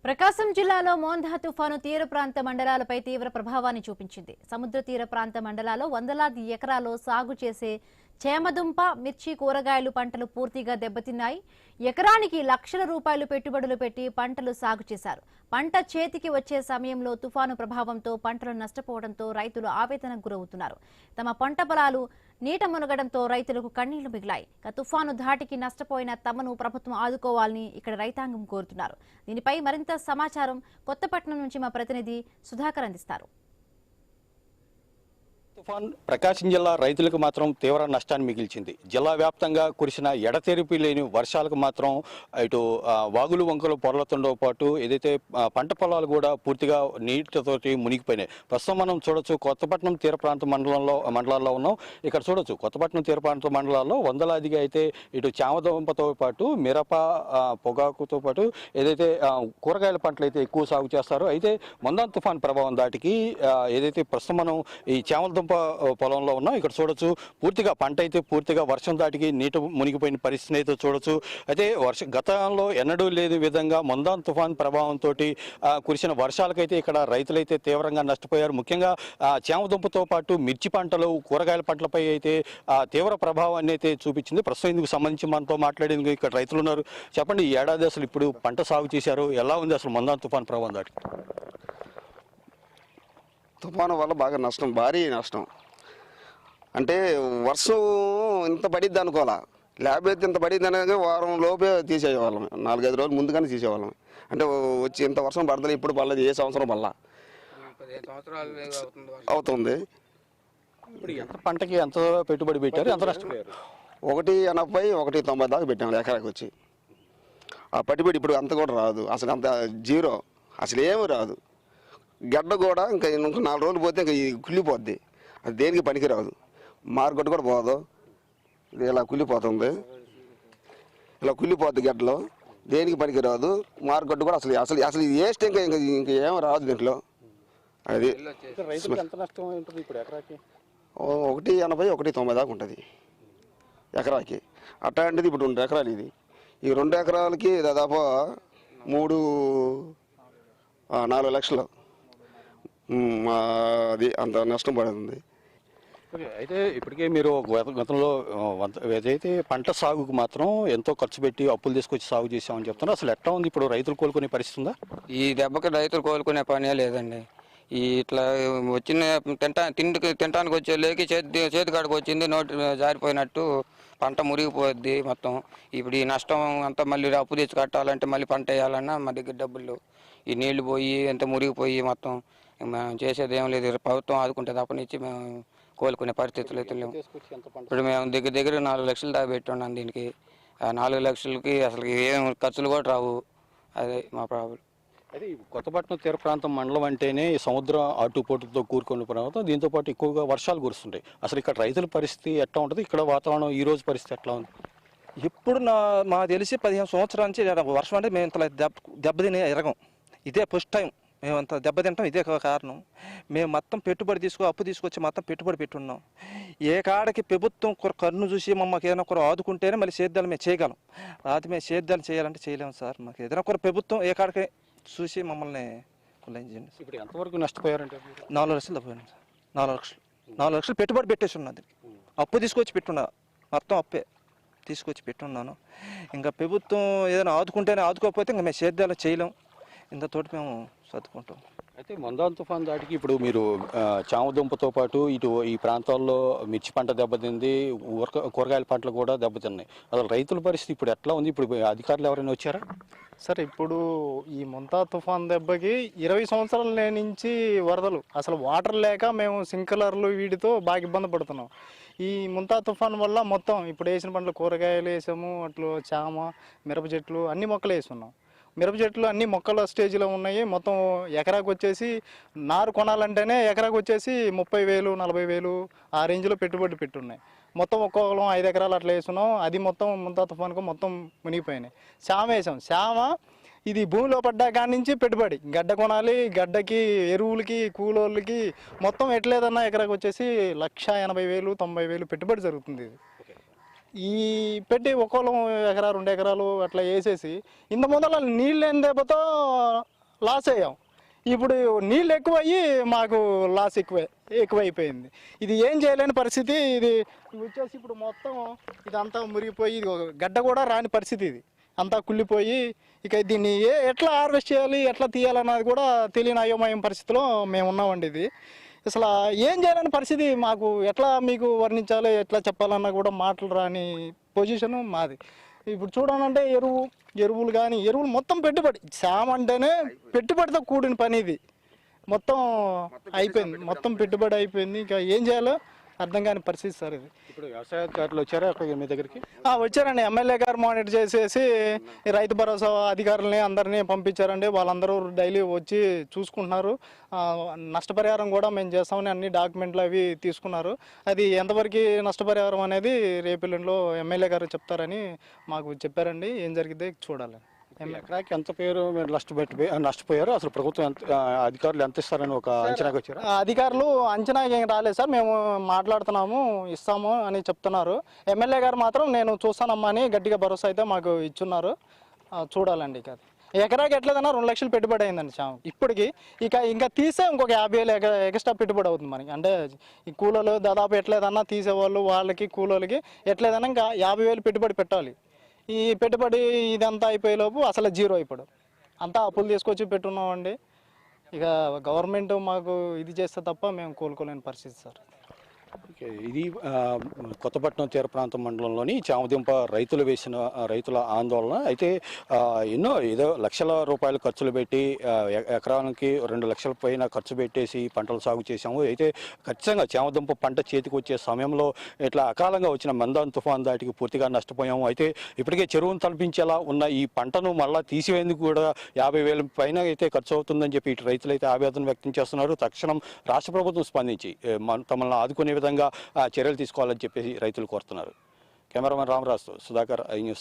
ప్రకాశం జిల్లాలో మోందా తుఫాను తీర ప్రాంత మండలాలపై తీవ్ర ప్రభావాన్ని చూపించింది. సముద్ర తీర ప్రాంత మండలాల్లో వందలాది ఎకరాల్లో సాగు చేసే చేమదుంప, మిర్చి, కూరగాయలు పంటలు పూర్తిగా దెబ్బతిన్నాయి. ఎకరానికి లక్షల రూపాయలు పెట్టుబడులు పెట్టి పంటలు సాగు చేశారు. పంట చేతికి వచ్చే సమయంలో తుఫాను ప్రభావంతో పంటలు నష్టపోవడంతో రైతులు ఆవేదనకు గురవుతున్నారు. తమ పంట పొలాలు నీట మునగడంతో రైతులకు కన్నీళ్లు మిగిలాయి. తుఫాను ధాటికి నష్టపోయిన తమను ప్రభుత్వం ఆదుకోవాలని ఇక్కడ రైతాంగం కోరుతున్నారు. దీనిపై మరింత సమాచారం కొత్తపట్నం నుంచి మా ప్రతినిధి సుధాకర్ అందిస్తారు. తుఫాన్ ప్రకాశం జిల్లా రైతులకు మాత్రం తీవ్ర నష్టాన్ని మిగిల్చింది. జిల్లా వ్యాప్తంగా కురిసిన ఎడతెరిపి లేని వర్షాలకు మాత్రం ఇటు వాగులు వంకలు పొరలతో పాటు ఏదైతే పంట పొలాలు కూడా పూర్తిగా నీటితోటి మునిగిపోయినాయి. ప్రస్తుతం మనం చూడొచ్చు కొత్తపట్నం తీర ప్రాంత మండలాల్లో ఉన్నాం. ఇక్కడ చూడొచ్చు కొత్తపట్నం తీర ప్రాంత మండలాల్లో వందలాదిగా అయితే ఇటు చామదుంపతో పాటు మిరప, పొగాకుతో పాటు ఏదైతే కూరగాయల పంటలు అయితే ఎక్కువ సాగు చేస్తారో, అయితే మొందా తుఫాన్ ప్రభావం దాటికి ఏదైతే ప్రస్తుతం మనం ఈ చామదుంప పొలంలో ఉన్నాం. ఇక్కడ చూడొచ్చు పూర్తిగా పంట అయితే పూర్తిగా వర్షం దాటికి నీట మునిగిపోయిన పరిస్థితిని అయితే చూడొచ్చు. అయితే గతంలో ఎన్నడూ లేని విధంగా మొందా తుఫాన్ ప్రభావంతో కురిసిన వర్షాలకైతే ఇక్కడ రైతులైతే తీవ్రంగా నష్టపోయారు. ముఖ్యంగా చేమదుంపతో పాటు మిర్చి పంటలు, కూరగాయల పంటలపై అయితే తీవ్ర ప్రభావాన్ని అయితే చూపించింది. ప్రస్తుతం ఇందుకు సంబంధించి మనతో మాట్లాడేందుకు ఇక్కడ రైతులు ఉన్నారు. చెప్పండి, ఈ ఏడాది అసలు ఇప్పుడు పంట సాగు చేశారు, ఎలా ఉంది అసలు మొందా తుఫాన్ ప్రభావం దాటి? తుఫాను వల్ల బాగా నష్టం, భారీ నష్టం. అంటే వర్షం ఇంత పడిద్ది అనుకోవాలా, లేకపోతే ఇంత పడిద్ది అనేది వారం లోపే తీసేవాళ్ళం, 4-5 రోజులు ముందుగానే తీసేవాళ్ళం. అంటే వచ్చి ఇంత వర్షం పడతలే, ఇప్పుడు పడలేదు, ఏ సంవత్సరం పడలా అవుతుంది. ఇప్పుడు ఎంత పంటకి ఎంత పెట్టుబడి పెట్టారు, ఎంత నష్టపోయారు? 180, 190 దాకా పెట్టాము ఎకరాకి వచ్చి. ఆ పెట్టుబడి ఇప్పుడు అంత కూడా రాదు, అసలు అంత జీరో, అసలు ఏమీ రాదు. గడ్డ కూడా ఇంకా 4 రోజులు పోతే ఇంకా కుళ్ళిపోద్ది, అది దేనికి పనికి రాదు. మార్కెట్ కూడా పోదు, ఇలా కుళ్ళిపోతుంది, ఇలా కుళ్ళిపోద్ది గడ్డలో, దేనికి పనికి రాదు. మార్కెట్ కూడా అసలు అసలు అసలు వేస్ట్ ఇంకా ఇంకా ఇంకా ఏమీ రాదు దీంట్లో. అది 180, 190 దాకా ఉంటుంది ఎకరాకి. అట్లాంటిది ఇప్పుడు 2 ఎకరాలు ఇది. ఈ 2 ఎకరాలకి దాదాపు 4 లక్షలు అది అంత నష్టం పడుతుంది. అయితే ఇప్పటికే మీరు గతంలో ఏదైతే పంట సాగుకు మాత్రం ఎంతో ఖర్చు పెట్టి అప్పులు తీసుకొచ్చి సాగు చేసామని చెప్తున్నారు. అసలు ఎట్లా ఉంది ఇప్పుడు, రైతులు కోలుకునే పరిస్థితి ఉందా? ఈ దెబ్బకి రైతులు కోలుకునే పనే లేదండి. ఈ ఇట్లా వచ్చిన తినటానికి వచ్చే లేకి చేతి కాడికి వచ్చింది, నోటి జారిపోయినట్టు పంట మురిగిపోద్ది మొత్తం. ఇప్పుడు ఈ నష్టం అంతా మళ్ళీ అప్పు తెచ్చి కట్టాలంటే, మళ్ళీ పంట వేయాలన్నా మా దగ్గర డబ్బులు, ఈ నీళ్లు పోయి ఎంత మురిగిపోయి మొత్తం మేము చేసేది ఏం లేదు. ప్రభుత్వం ఆదుకుంటే తప్పనిచ్చి మేము కోలుకునే పరిస్థితులు అయితే లేవు. ఇప్పుడు మేము దగ్గర 4 లక్షలు దాకా పెట్టున్నాం దీనికి. ఆ 4 లక్షలకి అసలు ఏం ఖర్చులు కూడా రావు, అదే మా ప్రాబ్లం. అయితే కొత్తపట్నం తీర ప్రాంతం మండలం అంటేనే సముద్రం ఆటుపోటుతో కూరుకున్న ప్రాంతం, దీంతో పాటు ఎక్కువగా వర్షాలు కురుస్తుంటాయి. అసలు ఇక్కడ రైతుల పరిస్థితి ఎట్లా ఉంటుంది, ఇక్కడ వాతావరణం ఈ రోజు పరిస్థితి ఎట్లా ఉంది? ఇప్పుడు మాకు తెలిసి 15 సంవత్సరాల నుంచి వర్షం అంటే మేము ఇంత దెబ్బతిని ఎరగం. ఇదే ఫస్ట్ టైం మేము అంత దెబ్బతింటాం, ఇదే కారణం. మేము మొత్తం పెట్టుబడి అప్పు తీసుకొచ్చి మొత్తం పెట్టుబడి పెట్టున్నాం. ఏ కాడకి ప్రభుత్వం కన్ను చూసి మమ్మల్ని ఏదైనా ఒకరు ఆదుకుంటేనే మళ్ళీ సేద్యాలు మేము చేయగలం. అది మేము సేద్యాలు చేయాలంటే చేయలేము సార్. మాకు ఏదైనా ఒక ప్రభుత్వం ఏ కాడకి చూసి మమ్మల్ని చేయండి. ఇప్పుడు ఎంతవరకు నష్టపోయారంటే? 4 లక్షలు పోయినాం సార్. 4 లక్షలు పెట్టుబడి పెట్టేసి ఉన్నది, అప్పు తీసుకొచ్చి పెట్టున్నా, మొత్తం అప్పే తీసుకొచ్చి పెట్టున్నాను. ఇంకా ప్రభుత్వం ఏదైనా ఆదుకుంటేనే, ఆదుకోకపోతే ఇంకా మేము సేద్యాలు చేయలేం. ఇంతతోటి మేము సర్దుకుంటాం. అయితే మొందా తుఫాన్ దాటికి ఇప్పుడు మీరు చామదుంపతో పాటు ఇటు ఈ ప్రాంతాల్లో మిర్చి పంట దెబ్బతింది, కూరగాయల పంటలు కూడా దెబ్బతిన్నాయి. అసలు రైతుల పరిస్థితి ఇప్పుడు ఎట్లా ఉంది? ఇప్పుడు అధికారులు ఎవరైనా వచ్చారా? సార్, ఇప్పుడు ఈ మొంతా తుఫాన్ దెబ్బకి 20 సంవత్సరాల నుంచి వరదలు, అసలు వాటర్ లేక మేము సింక్లర్లు వీటితో బాగా ఇబ్బంది పడుతున్నాం. ఈ మొంతా తుఫాన్ వల్ల మొత్తం ఇప్పుడు వేసిన పంటలు, కూరగాయలు వేసాము, అట్లు చామ, మిరప చెట్లు, అన్ని మొక్కలు వేసున్నాం. మిరప చెట్లు అన్ని మొక్కల స్టేజ్లో ఉన్నాయి. మొత్తం ఎకరాకు వచ్చేసి నారు కొనాలంటేనే ఎకరాకు వచ్చేసి 30,000, 40,000 ఆ రేంజ్లో పెట్టుబడి పెట్టున్నాయి. మొత్తం ఒక్కొక్కరం 5 ఎకరాలు అట్లా వేస్తున్నాం. అది మొత్తం మొంతా తుఫాన్కు మొత్తం మునిగిపోయినాయి. శామ వేసాం. శామ ఇది భూమిలో పడ్డా కాడి నుంచి పెట్టుబడి, గడ్డ కొనాలి, గడ్డకి ఎరువులకి, కూలోళ్ళకి మొత్తం ఎట్లేదన్నా ఎకరాకు వచ్చేసి 1,80,000, 90,000 పెట్టుబడి జరుగుతుంది. ఇది ఈ పెట్టి ఒక్కోళ్ళం ఎకరా 2 ఎకరాలు అట్లా వేసేసి ఇంత మొదల నీళ్ళు లేని దెబ్బతో లాస్ అయ్యాం. ఇప్పుడు నీళ్ళు ఎక్కువయ్యి మాకు లాస్ ఎక్కువైపోయింది. ఇది ఏం చేయలేని పరిస్థితి. ఇది వచ్చేసి ఇప్పుడు మొత్తం ఇదంతా మురిగిపోయి ఇది ఒక గడ్డ కూడా రాని పరిస్థితి. ఇది అంతా కుళ్ళిపోయి ఇక దీన్ని ఎట్లా హార్వెస్ట్ చేయాలి, ఎట్లా తీయాలన్నది కూడా తెలియని అయోమయం పరిస్థితిలో మేము ఉన్నామండి. ఇది అసలు ఏం చేయాలని పరిస్థితి. మాకు ఎట్లా మీకు వర్ణించాలో, ఎట్లా చెప్పాలన్నా కూడా మాటలు రాని పొజిషను మాది. ఇప్పుడు చూడాలంటే ఎరువులు కానీ ఎరువులు మొత్తం పెట్టుబడి. శ్యామ అంటేనే పెట్టుబడితో కూడిన పని. ఇది మొత్తం అయిపోయింది, మొత్తం పెట్టుబడి అయిపోయింది. ఇంకా ఏం చేయాలో అర్థం కాని పరిస్థితి సార్ ఇది. ఇప్పుడు వ్యవసాయ అధికారులు వచ్చారా అక్కడ మీ దగ్గరికి? వచ్చారండి. ఎమ్మెల్యే గారు మానిటర్ చేసేసి రైతు భరోసా అధికారులని అందరినీ పంపించారండి. వాళ్ళందరూ డైలీ వచ్చి చూసుకుంటున్నారు. నష్టపరిహారం కూడా మేము చేస్తామని అన్ని డాక్యుమెంట్లు అవి తీసుకున్నారు. అది ఎంతవరకు నష్టపరిహారం అనేది రేపెల్లుండిలో ఎమ్మెల్యే గారు చెప్తారని మాకు చెప్పారండి. ఏం జరిగితే చూడాలి. ఎకరాకి ఎంత పేరు మీరు నష్టపోయారు? అసలు ప్రభుత్వం అధికారులు ఎంత ఇస్తారని ఒక అంచనాకి వచ్చారు? అధికారులు అంచనాకి ఏం రాలేదు సార్. మేము మాట్లాడుతున్నాము, ఇస్తాము అని చెప్తున్నారు. ఎమ్మెల్యే గారు మాత్రం నేను చూస్తానమ్మా అని గట్టిగా భరోసా అయితే మాకు ఇచ్చున్నారు. చూడాలండి. ఇక ఎకరాకి ఎట్లేదన్నా 2 లక్షలు పెట్టుబడి అయిందండి శ్యామ్ ఇప్పటికి. ఇంకా తీసే ఇంకొక 50,000 ఎక్స్ట్రా పెట్టుబడి అవుతుంది మనకి. అంటే ఈ కూలీలు దాదాపు ఎట్లేదన్నా తీసేవాళ్ళు వాళ్ళకి కూలీలకి ఎట్లేదన్నా ఇంకా 50,000 పెట్టుబడి పెట్టాలి. ఈ పెట్టుబడి ఇదంతా అయిపోయేలోపు అసలు జీరో అయిపోయాడు. అంతా అప్పులు తీసుకొచ్చి పెట్టున్నామండి. ఇక గవర్నమెంట్ మాకు ఇది చేస్తే తప్ప మేము కోలుకోలేని పరిస్థితి సార్. ఇది కొత్తపట్నం తీర ప్రాంతం మండలంలోని చామదింప రైతులు వేసిన రైతుల ఆందోళన. అయితే ఏదో లక్షల రూపాయలు ఖర్చులు పెట్టి ఎకరానికి 2 లక్షల పైన ఖర్చు పెట్టేసి పంటలు సాగు చేశాము. అయితే ఖచ్చితంగా చామదుంప పంట చేతికి వచ్చే సమయంలో ఇట్లా అకాలంగా వచ్చిన మందాన్ తుఫాన్ దాటికి పూర్తిగా నష్టపోయాము. అయితే ఇప్పటికే చెరువును తలపించేలా ఉన్న ఈ పంటను మళ్ళీ తీసివేందుకు కూడా 50,000 పైన అయితే ఖర్చు అవుతుందని చెప్పి ఇటు రైతులు అయితే ఆవేదన వ్యక్తం చేస్తున్నారు. తక్షణం రాష్ట్ర ప్రభుత్వం స్పందించి తమను ఆదుకునే విధంగా చర్యలు తీసుకోవాలని చెప్పేసి రైతులు కోరుతున్నారు. కెమెరామెన్ రామరాజుతో సుధాకర్, ఐ న్యూస్.